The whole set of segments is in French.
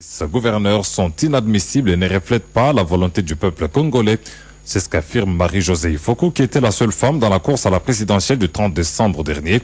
Ces gouverneurs sont inadmissibles et ne reflètent pas la volonté du peuple congolais. C'est ce qu'affirme Marie-Josée Ifoko, qui était la seule femme dans la course à la présidentielle du 30 décembre dernier.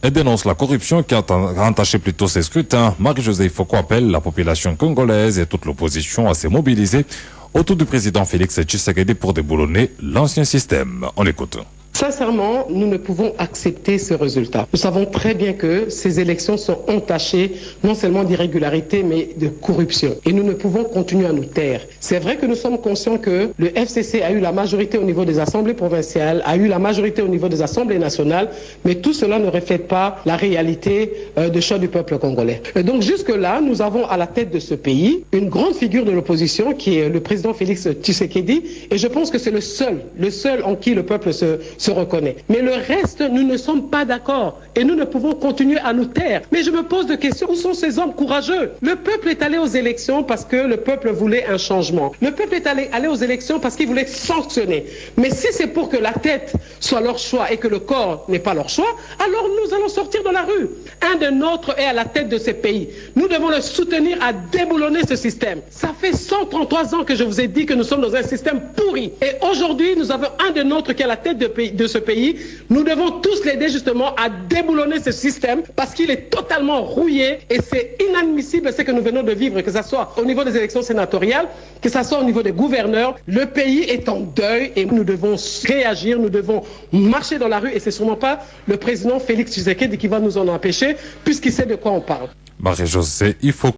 Elle dénonce la corruption qui a entaché plutôt ces scrutins. Marie-Josée Ifoko appelle la population congolaise et toute l'opposition à se mobiliser autour du président Félix Tshisekedi pour déboulonner l'ancien système. On l'écoute. Sincèrement, nous ne pouvons accepter ce résultat. Nous savons très bien que ces élections sont entachées non seulement d'irrégularités, mais de corruption. Et nous ne pouvons continuer à nous taire. C'est vrai que nous sommes conscients que le FCC a eu la majorité au niveau des assemblées provinciales, a eu la majorité au niveau des assemblées nationales, mais tout cela ne reflète pas la réalité de choix du peuple congolais. Et donc jusque-là, nous avons à la tête de ce pays une grande figure de l'opposition qui est le président Félix Tshisekedi. Et je pense que c'est le seul en qui le peuple se reconnaît. Mais le reste, nous ne sommes pas d'accord et nous ne pouvons continuer à nous taire. Mais je me pose des questions. Où sont ces hommes courageux? Le peuple est allé aux élections parce que le peuple voulait un changement. Le peuple est allé aux élections parce qu'il voulait sanctionner. Mais si c'est pour que la tête soit leur choix et que le corps n'est pas leur choix, alors nous allons sortir de la rue. Un de nôtres est à la tête de ce pays. Nous devons le soutenir à déboulonner ce système. Ça fait 133 ans que je vous ai dit que nous sommes dans un système pourri. Et aujourd'hui, nous avons un de nôtres qui est à la tête de ce pays. Nous devons tous l'aider justement à déboulonner ce système parce qu'il est totalement rouillé et c'est inadmissible ce que nous venons de vivre, que ce soit au niveau des élections sénatoriales, que ce soit au niveau des gouverneurs. Le pays est en deuil et nous devons réagir, nous devons marcher dans la rue et c'est sûrement pas le président Félix Tshisekedi qui va nous en empêcher puisqu'il sait de quoi on parle. Marie-Josée Ifoko.